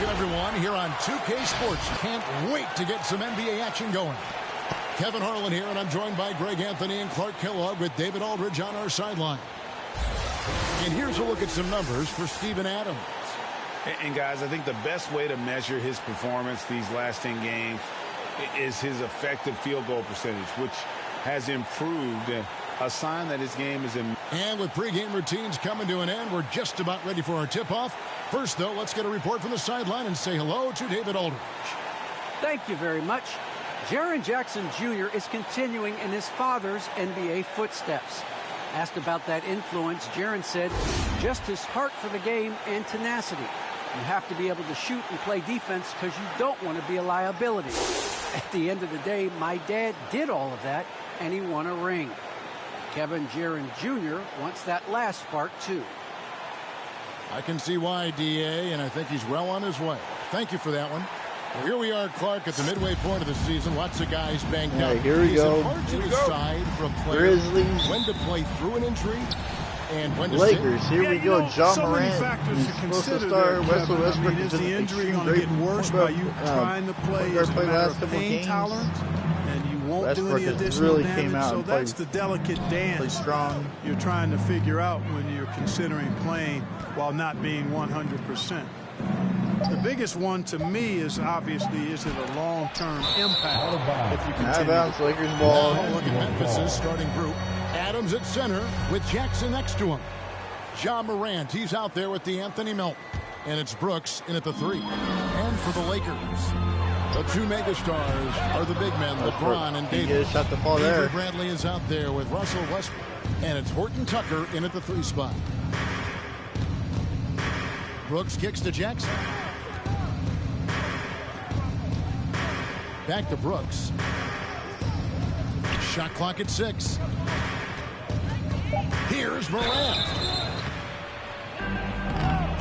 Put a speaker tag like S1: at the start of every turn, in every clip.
S1: Welcome, everyone, here on 2K Sports. Can't wait to get some NBA action going. Kevin Harlan here, and I'm joined by Greg Anthony and Clark Kellogg with David Aldridge on our sideline. And here's a look at some numbers for Steven Adams.
S2: And, guys, I think the best way to measure his performance these last 10 games is his effective field goal percentage, which has improved, a sign that his game is in.
S1: And with pregame routines coming to an end, we're just about ready for our tip-off. First, though, let's get a report from the sideline and say hello to David Aldridge.
S3: Thank you very much. Jaren Jackson Jr. is continuing in his father's NBA footsteps. Asked about that influence, Jaren said, just his heart for the game and tenacity. You have to be able to shoot and play defense because you don't want to be a liability. At the end of the day, my dad did all of that, and he won a ring. Kevin Jaren Jr. wants that last part, too.
S1: I can see why, DA, and I think he's well on his way. Thank you for that one. Well, here we are, Clark, at the midway point of the season. Lots of guys banged up.
S4: Here we go.
S1: Hard to decide for a player
S4: Grizzlies.
S1: when to play through an injury and when to
S4: Lakers.
S1: sit.
S4: Here we go. Ja
S5: so
S4: Morant.
S5: many factors
S4: He's
S5: to
S4: supposed
S5: consider
S4: to start.
S5: there,
S4: Russell
S5: Kevin.
S4: Westbrook
S5: is the injury going to get worse by you trying to play as a matter of pain tolerance, and you won't
S4: Westbrook
S5: do any
S4: has
S5: additional
S4: really
S5: damage.
S4: came out
S5: So
S4: and
S5: that's
S4: played-
S5: the delicate dance
S4: strong.
S5: you're trying to figure out when you're considering playing while not being 100%. The biggest one to me is obviously, is it a long-term impact if you
S4: Out of
S5: continue?
S4: bounds, Lakers ball.
S1: Now look at Memphis' starting group. Adams at center with Jackson next to him. Ja Morant, he's out there with the Anthony Melton. And it's Brooks in at the 3. And for the Lakers, the two megastars are the big men, LeBron and
S4: He
S1: Davis.
S4: just shot the ball
S1: Avery
S4: there.
S1: Bradley is out there with Russell Westbrook. And it's Horton Tucker in at the 3 spot. Brooks kicks to Jackson. Back to Brooks. Shot clock at 6. Here's Morant.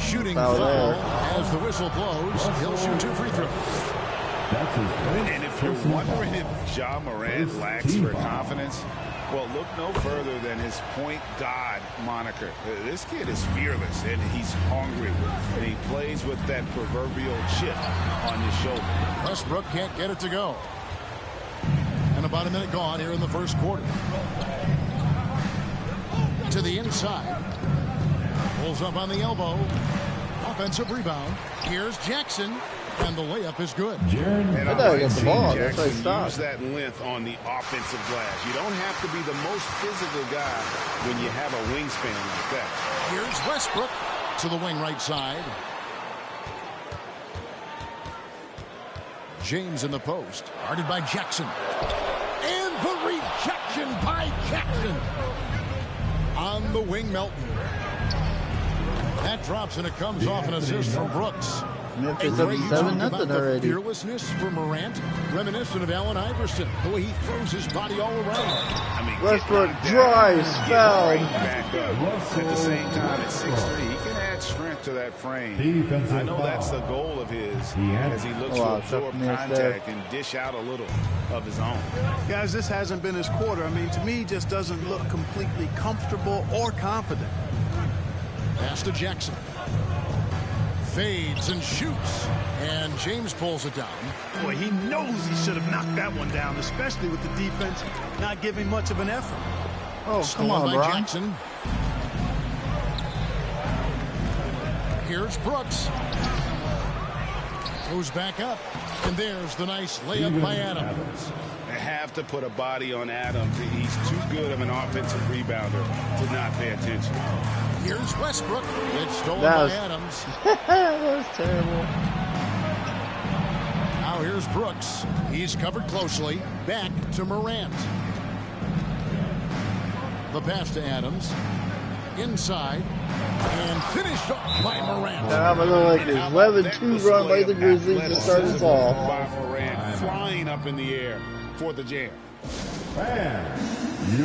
S1: Shooting foul as the whistle blows. He'll shoot 2 free throws.
S2: And if you're wondering if Ja Morant lacks for confidence, well, look no further than his point God moniker. This kid is fearless, and he's hungry, and he plays with that proverbial chip on his shoulder.
S1: Westbrook can't get it to go. And about a minute gone here in the first quarter. To the inside. Pulls up on the elbow. Offensive rebound. Here's Jackson. And the layup is good.
S2: And
S4: I thought he got the ball. That's why he
S2: Jackson
S4: stopped.
S2: use that length on the offensive glass. You don't have to be the most physical guy when you have a wingspan like that.
S1: Here's Westbrook to the wing right side. James in the post. Guarded by Jackson. And the rejection by Jackson. On the wing, Melton. That drops and it comes off an assist from Brooks.
S4: Memphis
S1: A
S4: up
S1: great
S4: 7-0
S1: talk about the
S4: already.
S1: fearlessness for Morant, reminiscent of Allen Iverson, the way he throws his body all around.
S2: I mean,
S4: Westbrook
S2: get knocked down,
S4: drives,
S2: get
S4: foul.
S2: right back up. At the same time, at 6'3", he can add strength to that frame. I know that's the goal of his as he looks to absorb contact and dish out a little of his own.
S5: Guys, this hasn't been his quarter. I mean, to me, he just doesn't look completely comfortable or confident.
S1: Pass to Jackson. Fades and shoots. And James pulls it down.
S5: Boy, he knows he should have knocked that one down, especially with the defense not giving much of an effort.
S4: Oh, come
S1: Stolen
S4: on,
S1: by
S4: Brian.
S1: Jackson. Here's Brooks. Goes back up. And there's the nice layup by Adams.
S2: They have to put a body on Adams. He's too good of an offensive rebounder to not pay attention.
S1: Here's Westbrook. It's stolen
S4: That was-
S1: by Adams.
S4: That was terrible.
S1: Now here's Brooks. He's covered closely. Back to Morant. The pass to Adams. Inside. And finished off by Morant.
S4: Now the Lakers. 11-2 run by the Grizzlies to start us off.
S2: By Morant, flying up in the air for the jam.
S1: And we've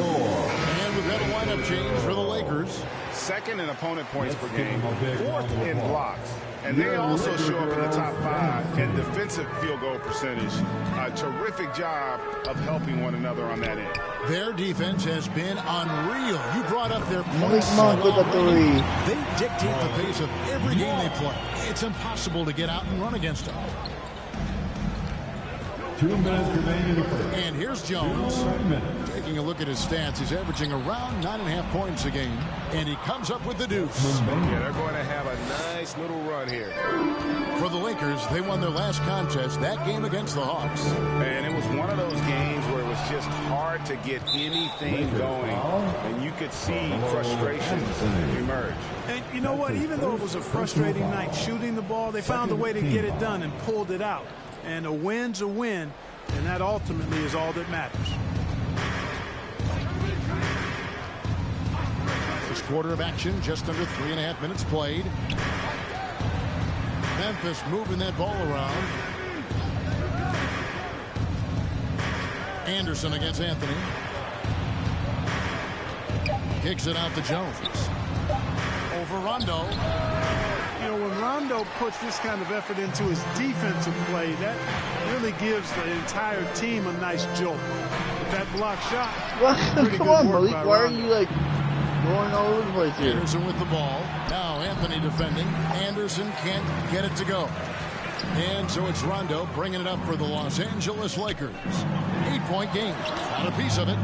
S1: got a lineup change for the Lakers.
S2: second in opponent points per game, fourth in blocks. And they also show up in the top 5 in defensive field goal percentage. A terrific job of helping one another on that end.
S1: Their defense has been unreal. You brought up their
S4: Malik Monk with a 3.
S1: They dictate the pace of every game they play. It's impossible to get out and run against them.
S6: 2 minutes remaining in the first.
S1: And here's Jones. Taking a look at his stats, he's averaging around 9.5 points a game, and he comes up with the deuce.
S2: Yeah, they're going to have a nice little run here.
S1: For the Lakers, they won their last contest, that game against the Hawks.
S2: And it was one of those games where it was just hard to get anything going, and you could see frustration emerge.
S5: And you know what? Even though it was a frustrating night shooting the ball, they found a way to get it done and pulled it out. And a win's a win, and that ultimately is all that matters.
S1: First quarter of action, just under 3.5 minutes played. Memphis moving that ball around. Anderson against Anthony. Kicks it out to Jones. Over Rondo.
S5: You know, when Rondo puts this kind of effort into his defensive play, that really gives the entire team a nice jolt. With that block shot,
S4: Come on, Malik. Why are you, like, going all over the place here?
S1: Anderson with the ball. Now Anthony defending. Anderson can't get it to go. And so it's Rondo bringing it up for the Los Angeles Lakers. 8-point game. Got a piece of it.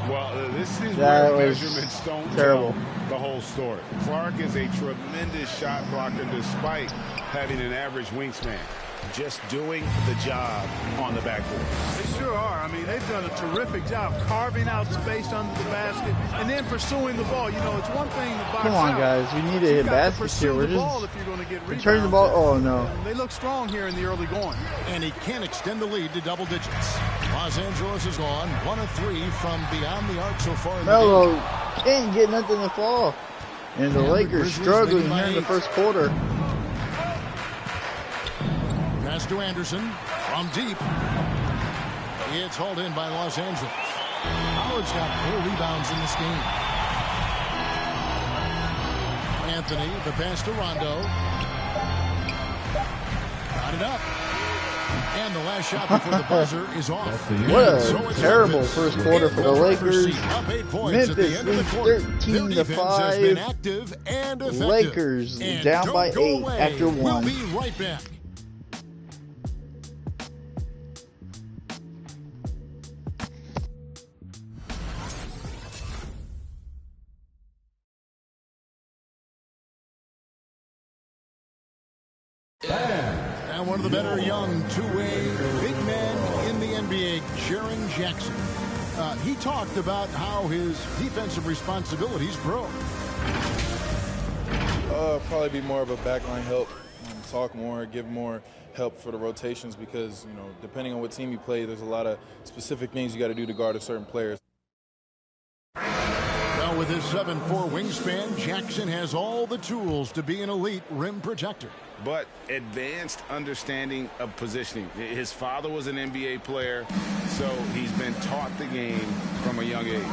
S2: Well, this is where measurements don't
S4: terrible.
S2: tell the whole story. Clark is a tremendous shot blocker despite having an average wingspan. Just doing the job on the backboard.
S5: They sure are. I mean, they've done a terrific job carving out space under the basket and then pursuing the ball. You know, it's one thing to box
S4: Come on,
S5: out.
S4: guys. We need to hit baskets here. We're just
S5: if you're going to get
S4: turning the ball. Oh, no.
S5: They look strong here in the early going.
S1: And he can extend the lead to double digits. Los Angeles is on 1 of 3 from beyond the arc so far in the
S4: Melo
S1: game.
S4: can't get nothing to fall. And the Lakers struggling here in the first quarter.
S1: Pass to Anderson from deep. It's hauled in by Los Angeles. Howard's got 4 rebounds in this game. Anthony, the pass to Rondo. Got it up. And the last shot before the buzzer is off.
S4: What a terrible first quarter for the Lakers. Memphis leads 13-5. Lakers down by 8 after 1.
S1: We'll be right back. And one of the better young two-way big men in the NBA, Jaren Jackson. He talked about how his defensive responsibilities grow.
S7: Probably be more of a backline help, talk more, give more help for the rotations because, you know, depending on what team you play, there's a lot of specific things you got to do to guard a certain player.
S1: Now with his 7'4" wingspan, Jackson has all the tools to be an elite rim protector.
S2: But advanced understanding of positioning. His father was an NBA player, so he's been taught the game from a young age.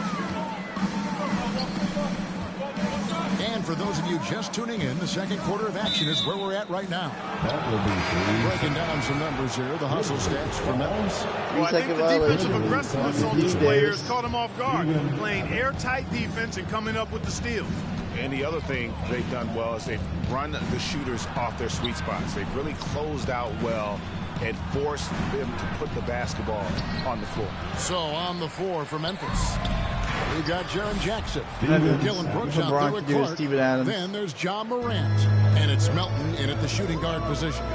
S1: And for those of you just tuning in, the second quarter of action is where we're at right now.
S6: That will be 3.
S1: Breaking down some numbers here. The hustle stats for Memphis.
S5: Well, I think the defensive aggressiveness on these players caught them off guard, playing airtight defense and coming up with the steals.
S2: And the other thing they've done well is they've run the shooters off their sweet spots. They've really closed out well and forced them to put the basketball on the floor.
S1: So on the floor for Memphis, we've got Jaren Jackson. Dylan Brooks out there with Clark. Then there's Ja Morant. And it's Melton in at the shooting guard position.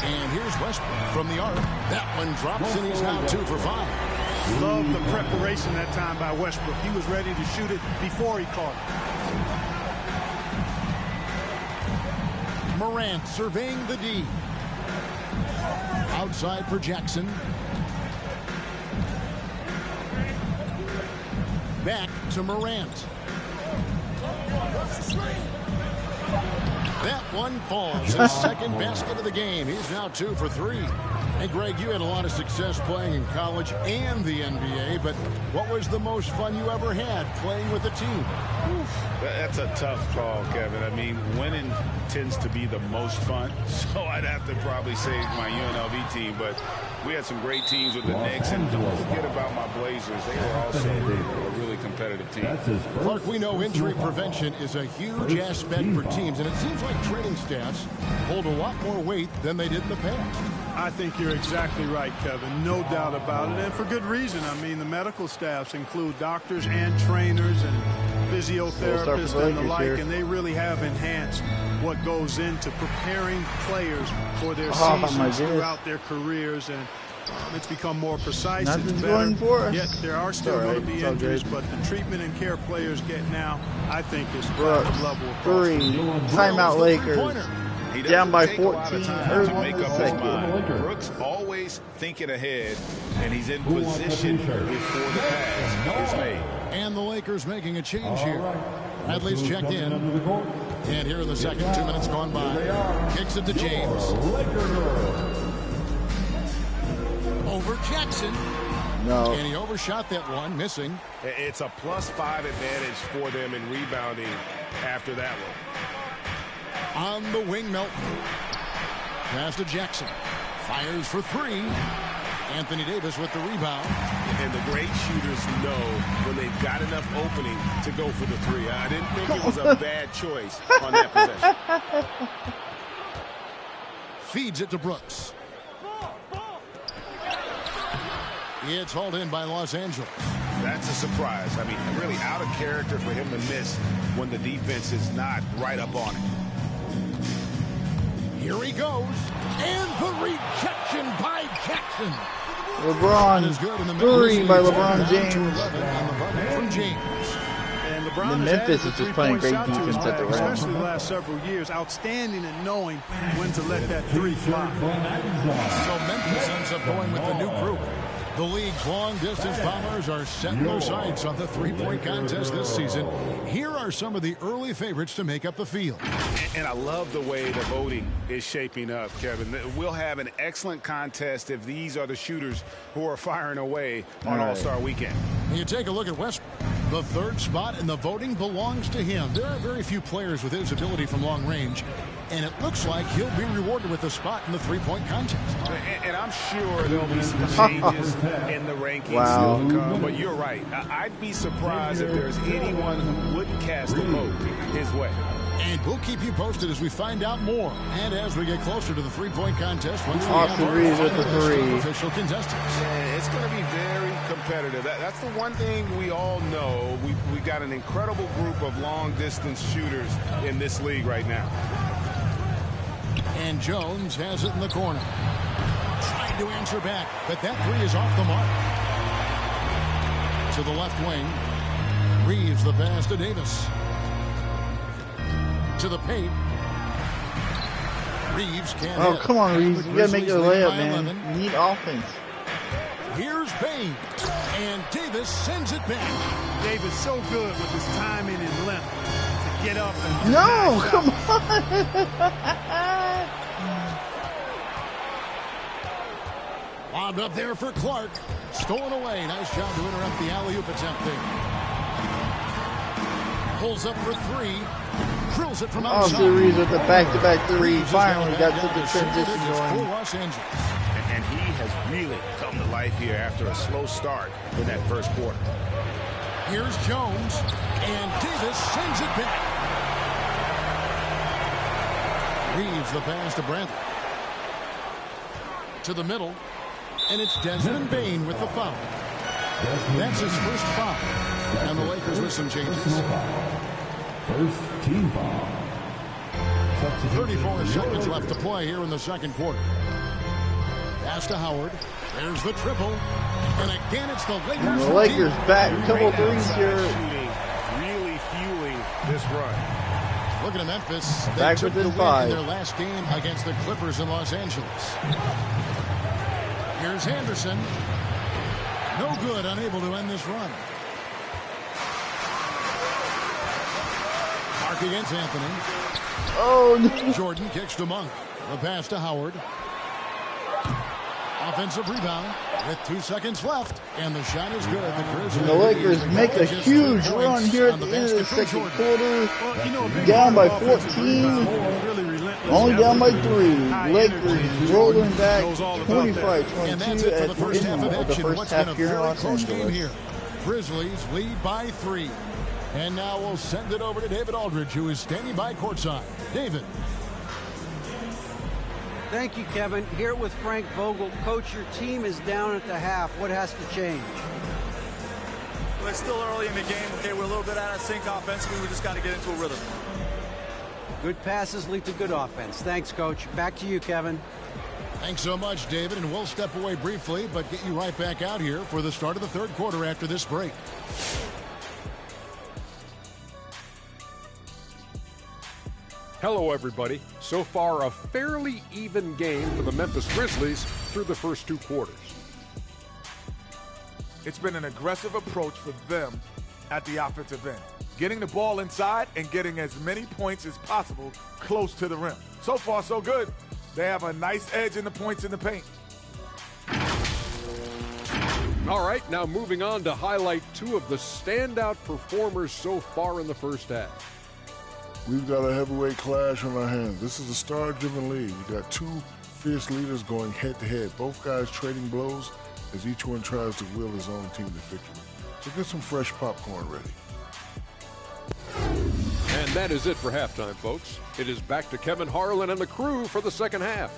S1: And here's Westbrook from the arc. That one drops and he's now 2 for 5.
S5: Love the preparation that time by Westbrook. He was ready to shoot it before he caught it.
S1: Morant surveying the D. Outside for Jackson. Back to Morant. That one falls. His second basket of the game. He's now 2 for 3. Hey, Greg, you had a lot of success playing in college and the NBA, but what was the most fun you ever had playing with a team?
S2: That's a tough call, Kevin. I mean, winning tends to be the most fun, so I'd have to probably say my UNLV team, but we had some great teams with the Knicks, and don't forget about my Blazers. They were also a really competitive team.
S1: Clark, we know injury prevention is a huge aspect for teams, and it seems like training staffs hold a lot more weight than they did in the past.
S5: I think you're exactly right, Kevin. No doubt about it, and for good reason. I mean, the medical staffs include doctors and trainers and physiotherapists and the like, and they really have enhanced what goes into preparing players for their seasons throughout their careers, and it's become more precise.
S4: Nothing's going for us.
S5: Yet there are still going to be injuries, but the treatment and care players get now, I think, is level.
S4: Three. Timeout Lakers. Down by 14 early in the second.
S2: Brooks always thinking ahead, and he's in position before the pass is made.
S1: And the Lakers making a change here. Bradley's checked in. And here in the second, 2 minutes gone by. Kicks it to James. Over Jackson.
S4: No.
S1: And he overshot that one, missing.
S8: It's a +5 advantage for them in rebounding after that one.
S1: On the wing, Melton. Pass to Jackson. Fires for three. Anthony Davis with the rebound.
S8: And the great shooters know when they've got enough opening to go for the three. I didn't think it was a bad choice on that possession.
S1: Feeds it to Brooks. It's hauled in by Los Angeles.
S2: That's a surprise. I mean, really out of character for him to miss when the defense is not right up on it.
S1: Here he goes. And the rejection by Jackson.
S4: LeBron. Three by LeBron James.
S1: From James.
S5: And LeBron
S4: and Memphis is just playing great defense at the rim.
S5: Especially the last several years. Outstanding at knowing when to let that three fly.
S1: So Memphis ends up going with the new group. The league's long-distance bombers are setting their sights on the three-point contest this season. Here are some of the early favorites to make up the field.
S2: And I love the way the voting is shaping up, Kevin. We'll have an excellent contest if these are the shooters who are firing away on All-Star Weekend.
S1: You take a look at Westbrook. The third spot in the voting belongs to him. There are very few players with his ability from long range, and it looks like he'll be rewarded with a spot in the three-point contest.
S2: And I'm sure there'll be some changes in the rankings still to come, but you're right. I'd be surprised if there's anyone who wouldn't cast a vote his way.
S1: And we'll keep you posted as we find out more, and as we get closer to the three-point contest once we have our official contestants.
S2: Yeah, it's going to be very competitive. That's the one thing we all know. We got an incredible group of long-distance shooters in this league right now.
S1: And Jones has it in the corner. Trying to answer back, but that three is off the mark. To the left wing. Reeves the pass to Davis. To the paint. Reeves can't hit.
S4: Come on, Reeves. You gotta make your layup, man. You need offense.
S1: Here's Payne. And Davis sends it back.
S5: Davis so good with his timing and length to get up and
S4: come on.
S1: Lobbed up there for Clark. Stolen away. Nice job to interrupt the alley-oop attempt there. Pulls up for three. Drills it from outside.
S4: Reeves with the back-to-back three. Finally got to the transition going.
S1: Los Angeles.
S2: And he has really come to life here after a slow start in that first quarter.
S1: Here's Jones. And Davis sends it back. Reeves the pass to Bradley. To the middle. And it's Desmond Bane with the foul. That's his first foul. And the Lakers with some changes.
S6: First team foul.
S1: 34 seconds left to play here in the second quarter. Pass to Howard. There's the triple. And again, it's the Lakers.
S4: And the Lakers back. A couple threes here.
S8: Really fueling this run.
S1: Looking at Memphis. They
S4: Back
S1: took the
S4: within
S1: win
S4: 5
S1: in their last game against the Clippers in Los Angeles. Here's Anderson. No good, unable to end this run. Mark against Anthony.
S4: Oh, no.
S1: Jordan kicks to Monk. The pass to Howard. offensive rebound with 2 seconds left, and the shot is good. The Grizzlies.
S4: The Lakers make a huge run here at the end of the second quarter. Down by 14. Only down by 3. Lakers rolling back 25-22 at the end of the first half here in Los Angeles.
S1: Grizzlies lead by 3. And now we'll send it over to David Aldridge, who is standing by courtside. David.
S3: Thank you, Kevin. Here with Frank Vogel. Coach, your team is down at the half. What has to change?
S9: Well, it's still early in the game. Okay, we're a little bit out of sync offensively. We just got to get into a rhythm.
S3: Good passes lead to good offense. Thanks, Coach. Back to you, Kevin.
S1: Thanks so much, David. And we'll step away briefly, but get you right back out here for the start of the third quarter after this break.
S10: Hello, everybody. So far, a fairly even game for the Memphis Grizzlies through the first 2 quarters.
S11: It's been an aggressive approach for them at the offensive end, getting the ball inside and getting as many points as possible close to the rim. So far, so good. They have a nice edge in the points in the paint.
S10: All right, now moving on to highlight 2 of the standout performers so far in the first half.
S12: We've got a heavyweight clash on our hands. This is a star-driven league. We got 2 fierce leaders going head-to-head. Both guys trading blows as each one tries to will his own team to victory. So get some fresh popcorn ready.
S10: And that is it for halftime, folks. It is back to Kevin Harlan and the crew for the second half.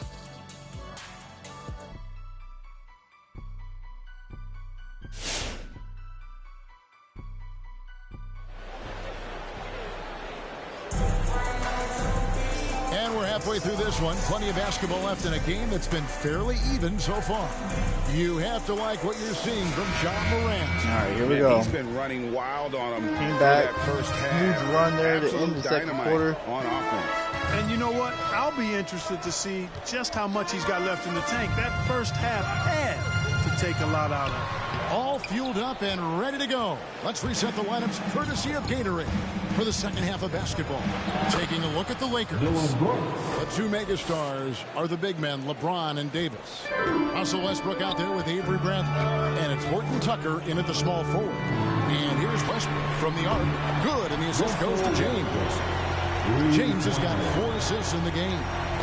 S1: Halfway through this one, plenty of basketball left in a game that's been fairly even so far. You have to like what you're seeing from Ja Morant.
S4: All right, here we go.
S2: He's been running wild on him.
S4: Came back,
S2: that first half.
S4: huge run there to end the second quarter.
S2: On offense.
S5: And you know what? I'll be interested to see just how much he's got left in the tank. That first half had to take a lot out of him.
S1: All fueled up and ready to go. Let's reset the lineups courtesy of Gatorade for the second half of basketball. Taking a look at the Lakers. The 2 megastars are the big men, LeBron and Davis. Russell Westbrook out there with Avery Bradley. And it's Horton Tucker in at the small forward. And here's Westbrook from the arc. Good, and the assist goes to James. James has got 4 assists in the game.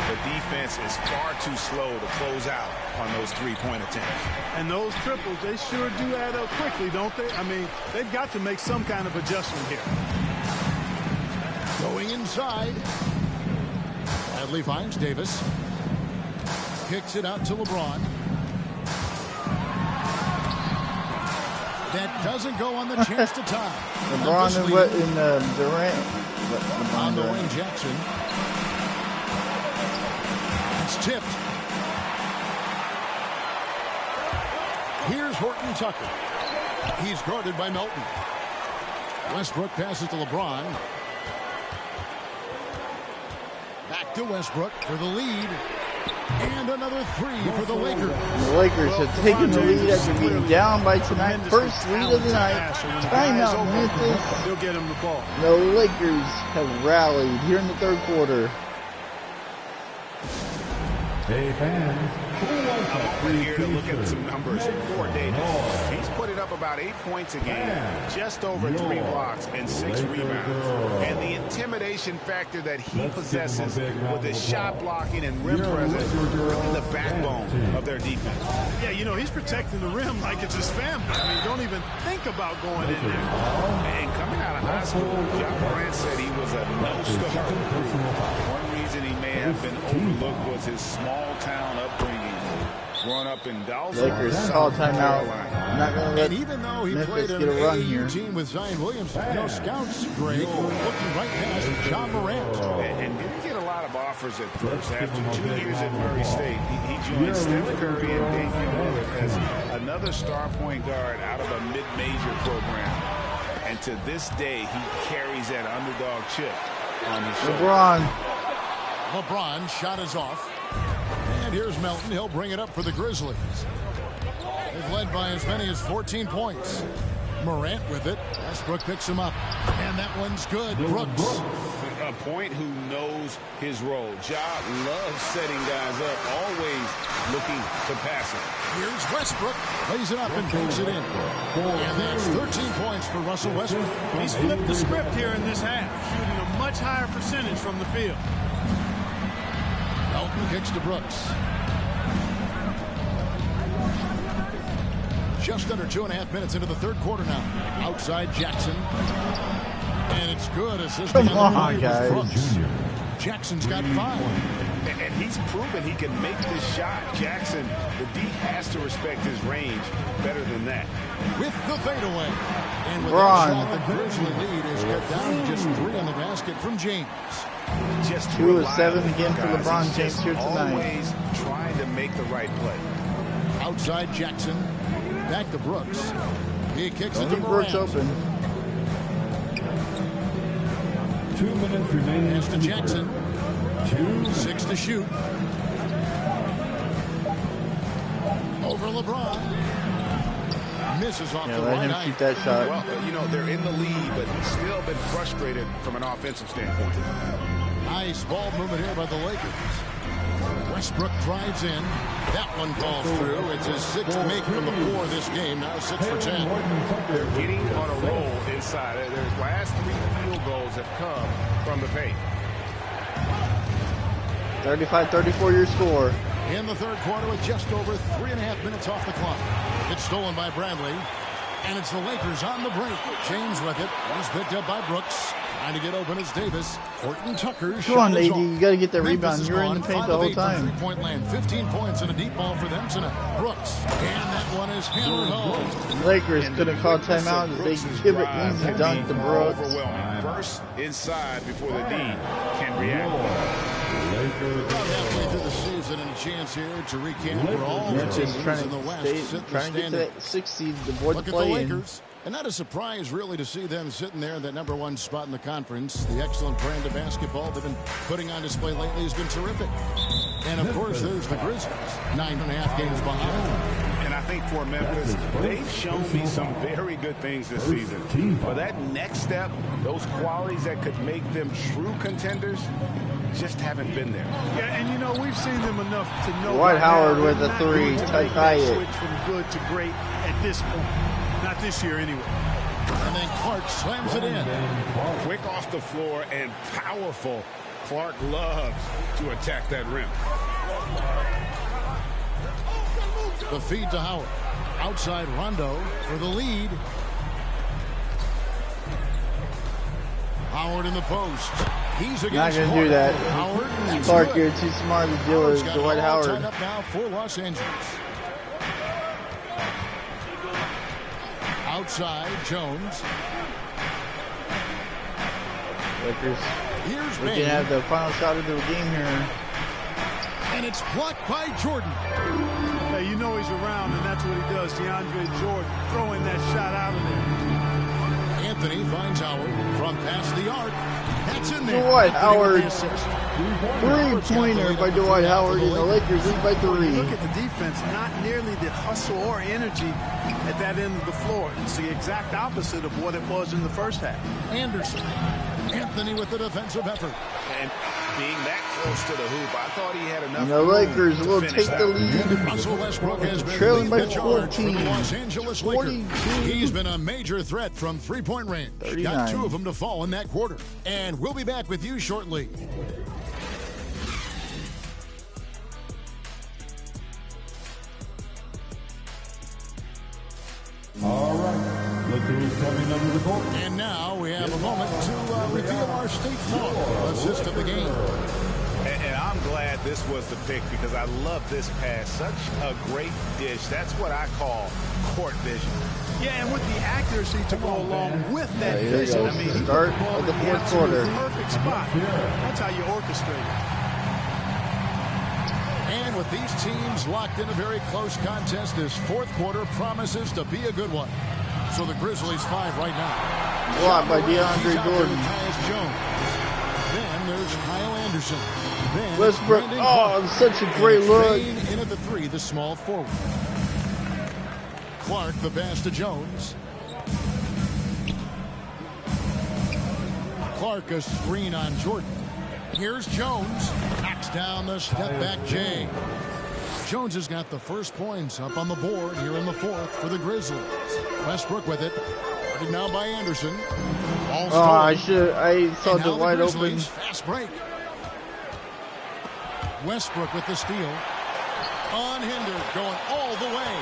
S2: The defense is far too slow to close out on those 3-point attempts.
S5: And those triples, they sure do add up quickly, don't they? I mean, they've got to make some kind of adjustment here.
S1: Going inside. Bradley finds Davis. Kicks it out to LeBron. That doesn't go on the chance to tie.
S4: LeBron and Durant.
S1: On the wing, Jackson. It's tipped. Here's Horton Tucker. He's guarded by Melton. Westbrook passes to LeBron. Back to Westbrook for the lead. And another 3 for the Lakers.
S4: The Lakers have taken the lead after being down by tonight. First lead of the night. Timeout, Memphis.
S5: They'll get him the ball.
S4: The Lakers have rallied here in the third quarter.
S6: Hey, fans.
S2: I'm over here to look at some numbers for Davis. He's put it up about 8 points a game, just over 3 blocks and 6 rebounds. And the intimidation factor that he possesses with his shot blocking and rim presence, really the backbone of their defense.
S5: Yeah, you know, he's protecting the rim like it's his family. I mean, don't even think about going in there.
S2: And coming out of high school, Ja Morant said he was a no-star recruit. One reason he may have been overlooked was his small-town upbringing. Growing up in Dallas,
S4: Lakers call timeout. Not going to let
S1: even though he
S4: Memphis
S1: played
S4: get a run
S1: an
S4: here.
S1: AAU team with Zion Williamson, no scouts, Greg, looking right past Ja Morant.
S2: And didn't get a lot of offers at first. After 2 years at Murray State, he joined Stephen Curry and Damian Lillard as another star point guard out of a mid-major program. And to this day, he carries that underdog chip on his shoulder.
S1: LeBron shot is off. And here's Melton. He'll bring it up for the Grizzlies. They've led by as many as 14 points. Morant with it. Westbrook picks him up. And that one's good. Brooks.
S2: a point who knows his role. Ja loves setting guys up, always looking to pass it.
S1: Here's Westbrook, lays it up and takes it in. And that's 13 points for Russell Westbrook.
S5: He's flipped the script here in this half, shooting a much higher percentage from the field.
S1: Elton kicks to Brooks. Just under 2.5 minutes into the third quarter now. Outside Jackson. And it's good. Assisting
S4: Come on, guys.
S1: Brooks. Jackson's got 5.
S2: And he's proven he can make this shot. Jackson, the D has to respect his range better than that.
S1: With the fadeaway. And with that shot, the Grizzly lead is cut down to just 3 on the basket from James.
S2: Just
S4: 2 of 7 again for LeBron James here tonight.
S2: Always trying to make the right play.
S1: Outside Jackson. Back to Brooks. He kicks it to
S4: Brooks
S1: Morant.
S4: open.
S6: 2 minutes remaining.
S1: Pass to Jackson. 6 to shoot. Over LeBron. Misses off the
S4: let
S1: right
S4: him
S1: eye.
S4: shoot that shot.
S2: Well, you know, they're in the lead, but still been frustrated from an offensive standpoint.
S1: Nice ball movement here by the Lakers. Westbrook drives in. That one falls through. It's his 6th make from the floor this game. Now 6 for 10.
S8: They're getting on a roll inside. Their last 3 field goals have come from the paint.
S4: 35-34 your score.
S1: In the third quarter with just over 3.5 minutes off the clock. It's stolen by Bradley. And it's the Lakers on the break. James with it. He's picked up by Brooks. Trying to get open is Davis. Horton Tucker.
S4: Come on, AD. You got to get that rebound. You're in the paint the whole time.
S1: 3-point land. 15 points and a deep ball for them tonight. Brooks. And that one is hammered home.
S4: The Lakers couldn't call timeout. They give it easy dunk to Brooks.
S2: Overwhelming. Burst inside before the D can react.
S1: About halfway through the season and a chance here to recap where all the teams in the West sit in the
S4: trying to get to
S1: standing.
S4: that 6 seed to avoid
S1: Look
S4: the
S1: at the
S4: play-in.
S1: Lakers. And not a surprise, really, to see them sitting there in that #1 spot in the conference. The excellent brand of basketball they've been putting on display lately has been terrific. And, of course, there's the Grizzlies, 9.5 games behind.
S2: And I think for Memphis, they've shown me some very good things this season. For that next step, those qualities that could make them true contenders just haven't been there.
S5: Yeah, and, you know, we've seen them enough to know.
S4: Dwight Howard with a 3. Tie it.
S5: Switch from good to great at this point. Not this year, anyway.
S1: And then Clark slams it in.
S2: Quick off the floor and powerful. Clark loves to attack that rim.
S1: The feed to Howard. Outside Rondo for the lead. Howard in the post. He's against
S4: Not going to do that.
S1: Howard.
S4: Clark, you're too smart to deal with Dwight Howard.
S1: Tied up now for Los Angeles. Outside Jones.
S4: Lakers.
S1: Here's
S4: We
S1: Bain.
S4: can have the final shot of the game here.
S1: And it's blocked by Jordan.
S5: Hey, you know he's around, and that's what he does. DeAndre Jordan throwing that shot out of there.
S1: Anthony finds Howard from past the arc. That's in there.
S4: Dwight
S1: Anthony
S4: Howard.
S1: with the assist.
S4: 3-pointer by Dwight Howard, and the Lakers lead by 3.
S5: Look at the defense, not nearly the hustle or energy at that end of the floor. It's the exact opposite of what it was in the first half.
S1: Anderson. Anthony with the defensive effort.
S2: And being that close to the hoop, I thought he had enough.
S4: And the Lakers will take the lead.
S1: Russell Westbrook has been
S4: Trailing by
S1: leading the charge for
S4: 14.
S1: the Los Angeles Lakers.
S4: 42.
S1: He's been a major threat from three-point range.
S4: 39.
S1: Got 2 of them to fall in that quarter. And we'll be back with you shortly.
S6: All right. Look who's coming under the court.
S1: And now we have a moment to reveal our State Farm assist of the game.
S2: And I'm glad this was the pick because I love this pass. Such a great dish. That's what I call court vision.
S5: Yeah, and with the accuracy to go along with that
S4: Here
S5: vision.
S4: goes
S5: I mean,
S4: the
S5: he
S4: start
S5: put the ball
S4: of the
S5: in
S4: fourth
S5: absolute
S4: quarter.
S5: perfect spot. That's how you orchestrate it.
S1: And with these teams locked in a very close contest, this fourth quarter promises to be a good one. So the Grizzlies 5 right now.
S4: Blocked by
S1: He's
S4: DeAndre
S1: out there
S4: Jordan.
S1: with Tyus Jones. Then there's Kyle Anderson. Then
S4: Westbrook.
S1: Brandon
S4: Oh,
S1: Clark.
S4: such a great
S1: And
S4: look.
S1: Bain in at the 3, the small forward. Clark, the pass to Jones. Clark a screen on Jordan. Here's Jones. Knocks down the step-back J. Jones has got the first points up on the board here in the fourth for the Grizzlies. Westbrook with it. Guarded now by Anderson. Ball stolen.
S4: I saw the wide open.
S1: Fast break. Westbrook with the steal. Unhindered, going all the way.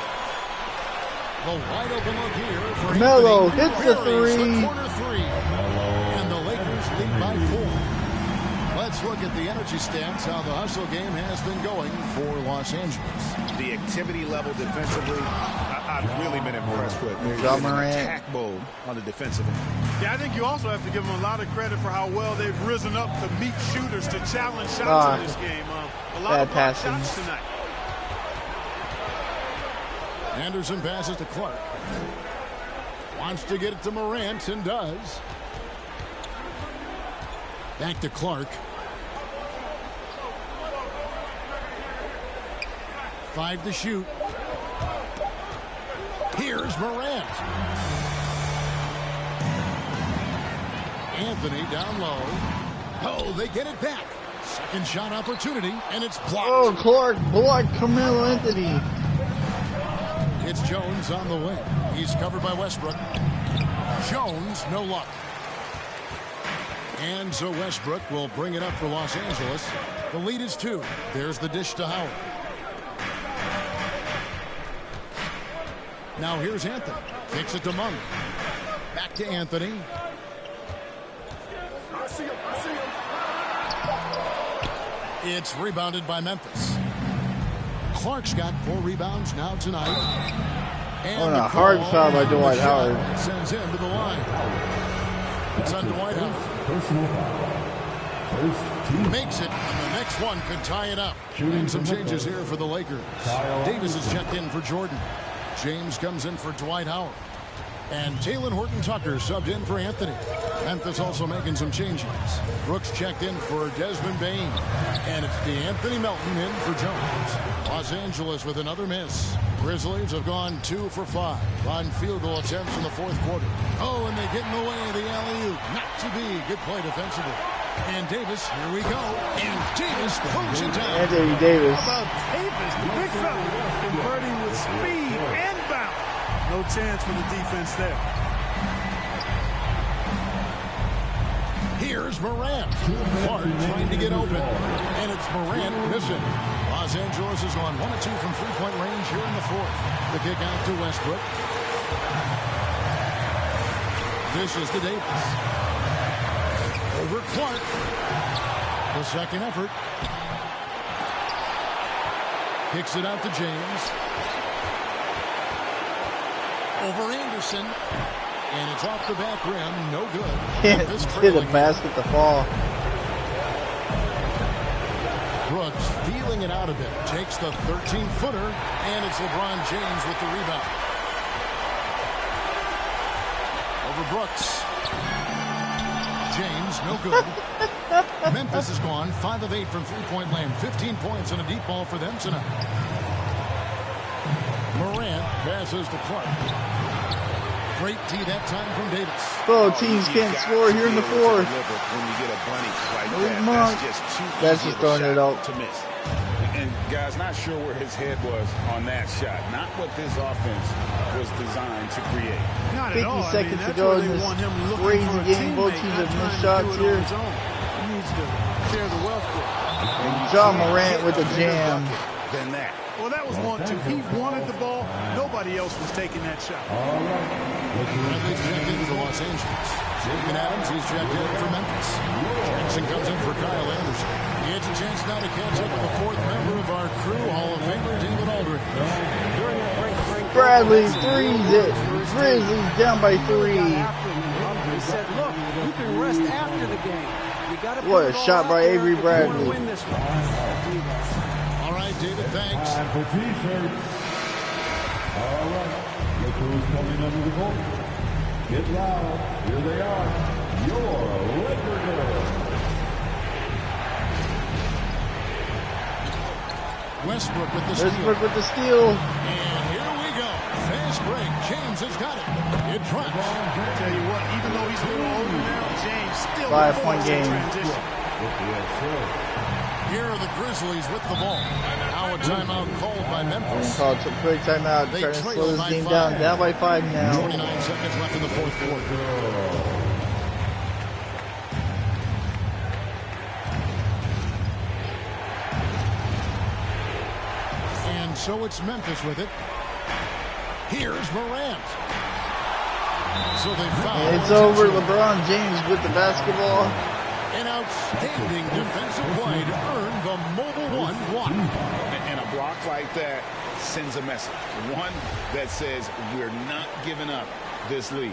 S1: The wide open look here for
S4: Melo hits the three.
S1: The corner three. And the Lakers lead by 4. Let's look at the energy stats, how the hustle game has been going for Los Angeles.
S2: The activity level defensively, I've really been impressed with.
S4: Ja Morant.
S2: Attack mode on the defensive end.
S5: Yeah, I think you also have to give them a lot of credit for how well they've risen up to meet shooters to challenge shots in this game. A lot of passing shots tonight.
S1: Anderson passes to Clark. Wants to get it to Morant and does. Back to Clark. 5 to shoot. Here's Morant. Anthony down low. Oh, they get it back. Second shot opportunity, and it's blocked.
S4: Oh, Clark blocked Carmelo Anthony.
S1: It's Jones on the wing. He's covered by Westbrook. Jones, no luck. And so Westbrook will bring it up for Los Angeles. The lead is 2. There's the dish to Howard. Now here's Anthony. Kicks it to Monk. Back to Anthony. It's rebounded by Memphis. Clark's got 4 rebounds now tonight. And
S4: a hard foul by Dwight Howard.
S1: Sends him to the line. It's on Dwight Howard. Makes it, and the next one could tie it up. And some changes here for the Lakers. Davis is checked in for Jordan. James comes in for Dwight Howard. And Talen Horton-Tucker subbed in for Anthony. Memphis also making some changes. Brooks checked in for Desmond Bane. And it's DeAnthony Melton in for Jones. Los Angeles with another miss. Grizzlies have gone 2 for 5 on field goal attempts in the fourth quarter. Oh, and they get in the way of the alley-oop. Not to be. Good play defensively. And Davis, here we go. And Davis throws it down.
S4: Anthony Davis.
S5: How about Davis, the big fella, converting with speed and bounce. No chance for the defense there.
S1: Here's Morant. Clark trying to get open. And it's Morant missing. Los Angeles has gone 1 of 2 from three-point range here in the fourth. The kick out to Westbrook. This is to Davis. Over Clark. The second effort. Kicks it out to James. Over Anderson. And it's off the back rim. No good.
S4: Can't hit a basket to fall.
S1: Brooks feeling it out a bit. Takes the 13-footer. And it's LeBron James with the rebound. Over Brooks. James, no good. Memphis has gone 5 of 8 from three-point land. 15 points and a deep ball for them tonight. Morant passes to Clark. Great tee that time from Davis.
S4: Both teams can't score here in the fourth.
S2: When you get a bunny like that,
S4: that's just throwing it out
S2: to miss. And guys, not sure where his head was on that shot. Not what this offense was designed to create.
S5: Not
S4: 50
S5: at all.
S4: seconds
S5: I mean,
S4: to go in this crazy game. Both teams have missed shots here.
S5: He needs to share the wealth with.
S4: Ja Morant with a jam.
S2: Than that.
S5: Well, that was 1-2. He wanted the ball. Nobody else was taking that shot.
S1: Bradley's checked in for Los Angeles. Jacob Adams, he's checked in for Memphis. Jackson comes in for Kyle Anderson. He has a chance now to catch up with the fourth member of our crew, Hall of Famer David Aldridge.
S4: Bradley threes it. Grizzlies down by 3.
S3: He said, look, you can rest after the game. You got to
S4: what a shot by Avery Bradley.
S3: Win this one.
S1: All right, David, thanks.
S6: And for T-shirts. All right. Look who's coming under the court. Get loud. Here they are. Your Laker girls.
S1: Westbrook with the steal.
S4: Westbrook with the steal.
S1: And here we go. Fast break. James has got it. It drops.
S5: Tell you what, even though he's a little older now, James still
S4: 5-point game.
S1: Here are the Grizzlies with the ball. Now a timeout called by Memphis.
S4: Called a quick timeout. Trying to slow this game down by 5 now.
S1: 29 seconds left in the fourth quarter. And so it's Memphis with it. Here's Morant. So they foul.
S4: And it's over. LeBron James with the basketball.
S1: An outstanding defensive play to earn the mobile one block.
S2: And a block like that sends a message. One that says we're not giving up this lead.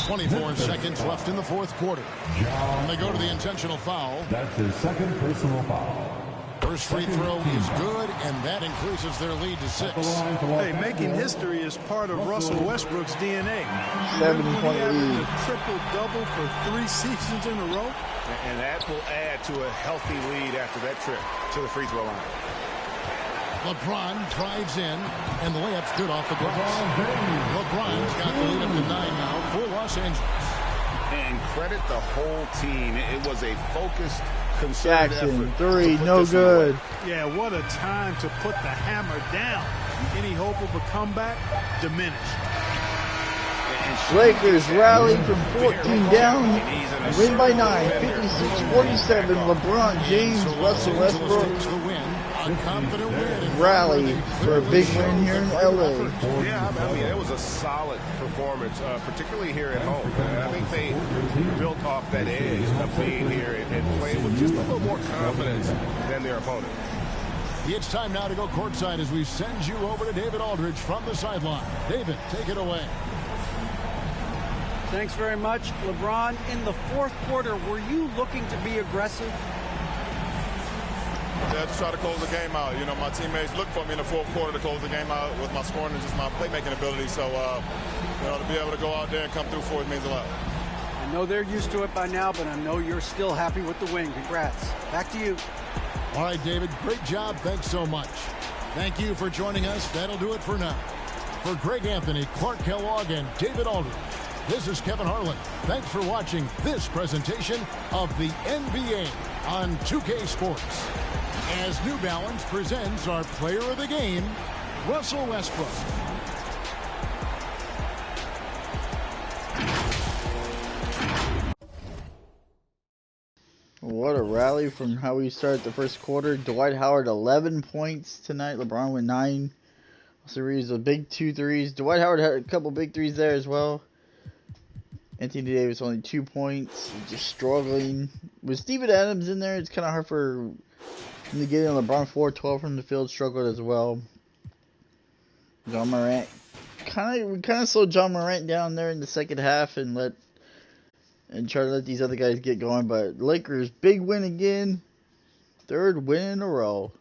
S1: 24 seconds left in the fourth quarter. And they go to the intentional foul.
S6: That's his second personal foul.
S1: First free throw is good, and that increases their lead to 6.
S5: Hey, making history is part of Russell Westbrook's DNA.
S4: 7-point lead.
S5: Triple-double for 3 seasons in a row.
S2: And that will add to a healthy lead after that trip to the free throw line.
S1: LeBron drives in, and the layup's good off the glass. LeBron's got the lead up to 9 now for Los Angeles.
S2: And credit the whole team. It was a focused, concerted
S4: Jackson,
S2: effort.
S4: 3, no good.
S5: Yeah, what a time to put the hammer down. Any hope of a comeback? Diminished.
S4: Lakers rally from 14 down, win by 9, 56-47. LeBron James, Russell Westbrook rally for a big win here in LA.
S8: Yeah, I mean, it was a solid performance, particularly here at home. I think they built off that edge of being here and playing with just a little more confidence than their opponent.
S1: It's time now to go courtside as we send you over to David Aldridge from the sideline. David, take it away.
S3: Thanks very much, LeBron. In the fourth quarter, were you looking to be aggressive?
S7: Yeah, just try to close the game out. You know, my teammates looked for me in the fourth quarter to close the game out with my scoring and just my playmaking ability. So, you know, to be able to go out there and come through for it means a lot.
S3: I know they're used to it by now, but I know you're still happy with the win. Congrats. Back to you.
S1: All right, David, great job. Thanks so much. Thank you for joining us. That'll do it for now. For Greg Anthony, Clark Kellogg, and David Aldridge, this is Kevin Harlan. Thanks for watching this presentation of the NBA on 2K Sports. As New Balance presents our player of the game, Russell Westbrook.
S4: What a rally from how we started the first quarter. Dwight Howard, 11 points tonight. LeBron with 9. Series of big 2 threes. Dwight Howard had a couple big threes there as well. Anthony Davis only 2 points. Just struggling. With Steven Adams in there, it's kind of hard for him to get in. LeBron 4-12 from the field, struggled as well. Ja Morant. We kind of slowed Ja Morant down there in the second half and try to let these other guys get going. But Lakers, big win again. 3rd win in a row.